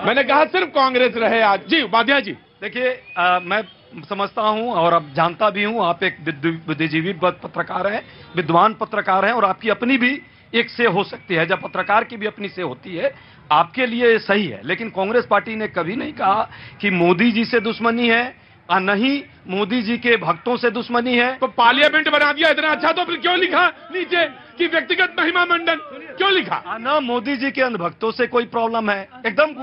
मैंने कहा सिर्फ कांग्रेस रहे आज। जी उपाध्याय जी। देखिए, मैं समझता हूं और अब जानता भी हूं, आप एक बुद्धिजीवी पत्रकार हैं, विद्वान पत्रकार हैं, और आपकी अपनी भी एक से हो सकती है, जब पत्रकार की भी अपनी से होती है, आपके लिए सही है। लेकिन कांग्रेस पार्टी ने कभी नहीं कहा कि मोदी जी से दुश्मनी है और नहीं मोदी जी के भक्तों से दुश्मनी है। तो पार्लियामेंट बना दिया इतना अच्छा, तो फिर क्यों लिखा नीचे कि व्यक्तिगत महिमा मंडन, क्यों लिखा? ना मोदी जी के अंधभक्तों से कोई प्रॉब्लम है, एकदम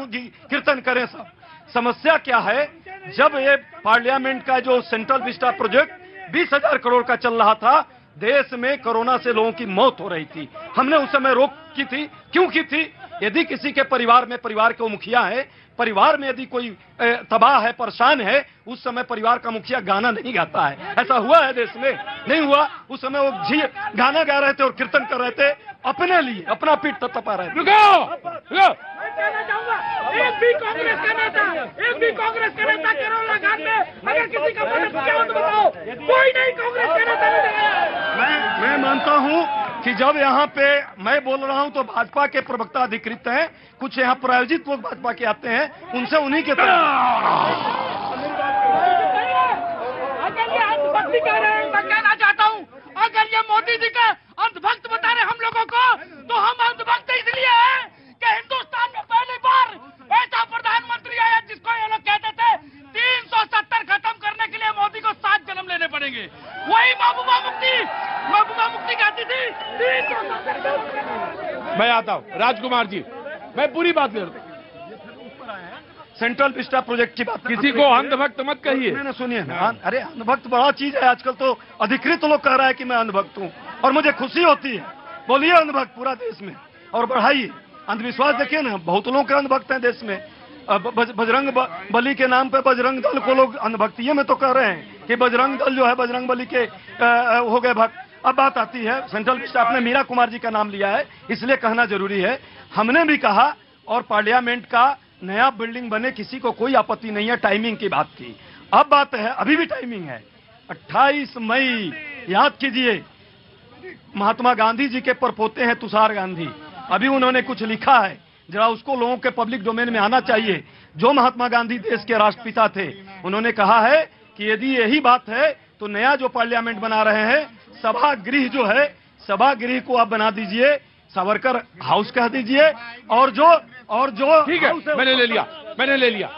कीर्तन करें सब। समस्या क्या है, जब ये पार्लियामेंट का जो सेंट्रल विस्टा प्रोजेक्ट 20,000 करोड़ का चल रहा था, देश में कोरोना से लोगों की मौत हो रही थी, हमने उस समय रोक की थी। क्यों की थी? यदि किसी के परिवार में, परिवार के मुखिया है, परिवार में यदि कोई तबाह है, परेशान है, उस समय परिवार का मुखिया गाना नहीं गाता है। ऐसा हुआ है देश में? नहीं हुआ। उस समय वो गाना गा रहे थे और कीर्तन कर रहे थे, अपने लिए, अपना पीठ तपा रहे थे। रुको। कहना चाहूंगा, एक भी कांग्रेस का नेता कोरोना काल में अगर किसी का मदद किया हो तो बताओ। कोई नहीं कांग्रेस का नेता ने। मैं मानता हूं कि जब यहाँ पे मैं बोल रहा हूं तो भाजपा के प्रवक्ता अधिकृत हैं, कुछ यहाँ प्रायोजित लोग भाजपा के आते हैं, उनसे उन्हीं के अगर ये अंधभक्ति कह रहे हैं, मैं कहना चाहता हूँ, अगर ये मोदी जी का अंधभक्त बता रहे हम लोगों को, तो हम अंधभक्त इसलिए हैं कि हिंदुस्तान में पहली बार ऐसा प्रधानमंत्री आया जिसको ये लोग कहते थे 370 खत्म करने के लिए मोदी को 7 जन्म लेने पड़ेंगे। वही महबूबा मुफ्ती कहती थी 370। मैं आता हूँ राजकुमार जी, मैं पूरी बात कर रहा हूँ। सेंट्रल विस्टा प्रोजेक्ट की बात, किसी को अंधभक्त मत कहिए। मैंने सुनिए ना, अरे अंधभक्त बड़ा चीज है। आजकल तो अधिकृत लोग कह रहा है कि मैं अंधभक्त हूँ और मुझे खुशी होती है। बोलिए अंधभक्त पूरा देश में और बढ़ाइए। अंधविश्वास देखिए ना, बहुत लोग के अंधभक्त हैं देश में। बजरंग बली के नाम पे बजरंग दल को लोग अंधभक्तिये में तो कह रहे हैं कि बजरंग दल जो है बजरंग बली के हो गए भक्त। अब बात आती है सेंट्रल विस्टा, आपने मीरा कुमार जी का नाम लिया है इसलिए कहना जरूरी है। हमने भी कहा और पार्लियामेंट का नया बिल्डिंग बने, किसी को कोई आपत्ति नहीं है। टाइमिंग की बात की, अब बात है, अभी भी टाइमिंग है 28 मई। याद कीजिए, महात्मा गांधी जी के परपोते हैं तुषार गांधी, अभी उन्होंने कुछ लिखा है, जरा उसको लोगों के पब्लिक डोमेन में आना चाहिए। जो महात्मा गांधी देश के राष्ट्रपिता थे, उन्होंने कहा है कि यदि यही बात है तो नया जो पार्लियामेंट बना रहे हैं, सभागृह जो है, सभागृह को आप बना दीजिए, सावरकर हाउस कह दीजिए। और जो ठीक है, मैंने ले लिया।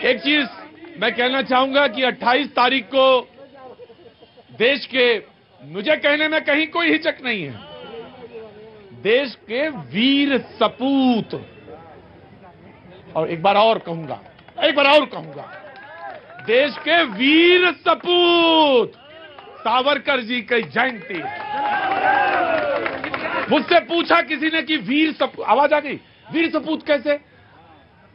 एक चीज मैं कहना चाहूंगा कि 28 तारीख को देश के, मुझे कहने में कहीं कोई हिचक नहीं है, देश के वीर सपूत, और एक बार और कहूंगा, देश के वीर सपूत सावरकर जी की जयंती। मुझसे पूछा किसी ने कि वीर सपूत, आवाज आ गई, वीर सपूत कैसे?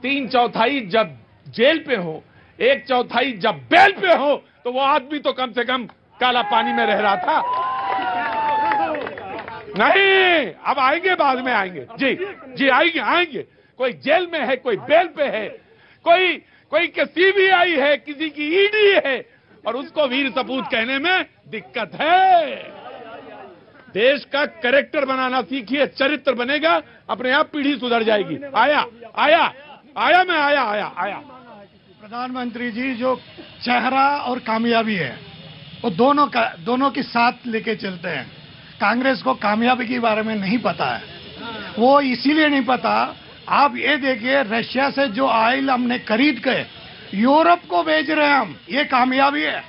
3/4 जब जेल पे हो, 1/4 जब बेल पे हो, तो वो आदमी तो कम से कम काला पानी में रह रहा था। नहीं, अब आएंगे, बाद में आएंगे। जी आएंगे। कोई जेल में है, कोई बेल पे है, कोई सीबीआई है, किसी की ईडी है, और उसको वीर सपूत कहने में दिक्कत है। देश का कैरेक्टर बनाना सीखिए, चरित्र बनेगा, अपने आप पीढ़ी सुधर जाएगी। आया। प्रधानमंत्री जी, जो चेहरा और कामयाबी है वो दोनों की साथ लेके चलते हैं। कांग्रेस को कामयाबी के बारे में नहीं पता है, वो इसीलिए नहीं पता। आप ये देखिए, रशिया से जो ऑयल हमने खरीद के यूरोप को बेच रहे हैं हम, ये कामयाबी है।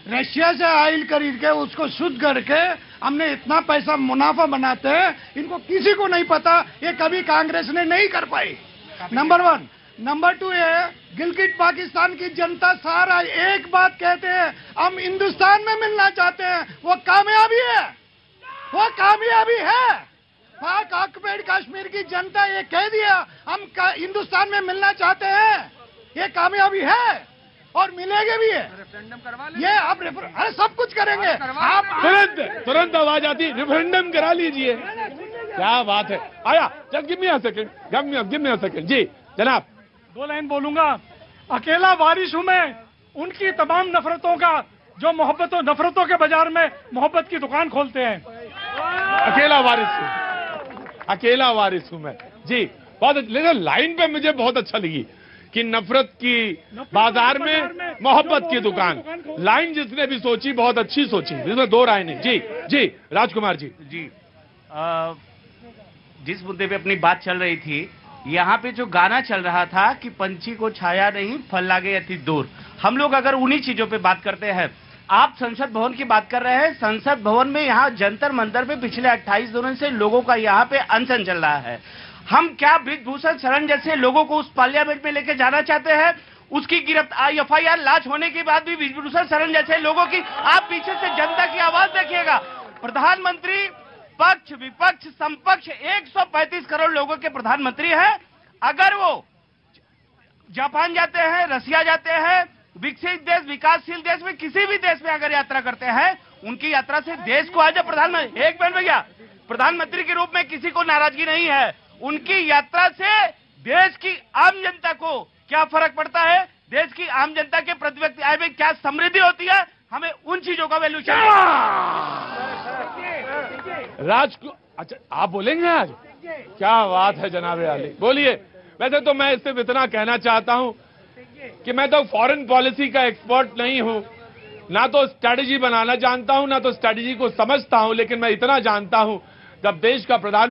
रशिया से ऑयल खरीद के उसको शुद्ध करके हमने इतना पैसा मुनाफा बनाते हैं, इनको किसी को नहीं पता। ये कभी कांग्रेस ने नहीं कर पाई, नंबर 1। नंबर 2 है, गिलगिट पाकिस्तान की जनता सारा एक बात कहते हैं, हम हिंदुस्तान में मिलना चाहते हैं। वो कामयाबी है। पाक ऑक्युपाइड कश्मीर की जनता ये कह दिया, हम हिंदुस्तान में मिलना चाहते हैं, ये कामयाबी है और मिलेगी भी है। रेफरेंडम करवा लीजिए, ये आप अरे सब कुछ करेंगे आप। तुरंत आवाज आती, रेफरेंडम करा लीजिए। क्या बात है। आया, just give me a second. जी जनाब, 2 लाइन बोलूंगा। अकेला वारिस हूं मैं उनकी तमाम नफरतों का, जो मोहब्बतों नफरतों के बाजार में मोहब्बत की दुकान खोलते हैं। अकेला वारिस हूं मैं। जी बहुत लेकिन लाइन पे मुझे बहुत अच्छा लगी कि नफरत की बाजार में मोहब्बत की दुकान। लाइन जिसने भी सोची बहुत अच्छी सोची, इसमें दो राय नहीं। जी जी राजकुमार जी। जी जिस मुद्दे पे अपनी बात चल रही थी, यहाँ पे जो गाना चल रहा था कि पंछी को छाया नहीं फल लागे अति दूर, हम लोग अगर उन्हीं चीजों पे बात करते हैं। आप संसद भवन की बात कर रहे हैं। संसद भवन में यहाँ जंतर मंतर पे पिछले 28 दिनों से लोगों का यहाँ पे अनशन चल रहा है। हम क्या ब्रिजभूषण शरण जैसे लोगों को उस पार्लियामेंट में लेके जाना चाहते हैं? उसकी गिरफ्तार FIR लांच होने के बाद भी ब्रिजभूषण शरण जैसे लोगों की, आप पीछे से जनता की आवाज देखिएगा। प्रधानमंत्री पक्ष विपक्ष समपक्ष 135 करोड़ लोगों के प्रधानमंत्री हैं। अगर वो जापान जाते हैं, रसिया जाते हैं, विकसित देश विकासशील देश में किसी भी देश में अगर यात्रा करते हैं, उनकी यात्रा से देश को आज प्रधानमंत्री, एक मिनट भैया, प्रधानमंत्री के रूप में किसी को नाराजगी नहीं है। उनकी यात्रा से देश की आम जनता को क्या फर्क पड़ता है, देश की आम जनता के प्रति व्यक्ति आय में क्या समृद्धि होती है, हमें उन चीजों का वैल्यू चाहिए। अच्छा आप बोलेंगे आज? क्या बात है जनाबे आली, बोलिए। वैसे तो मैं सिर्फ इतना कहना चाहता हूं कि मैं तो फॉरेन पॉलिसी का एक्सपर्ट नहीं हूं, ना तो स्ट्रैटेजी बनाना जानता हूं, ना तो स्ट्रैटेजी को समझता हूं, लेकिन मैं इतना जानता हूं जब देश का प्रधान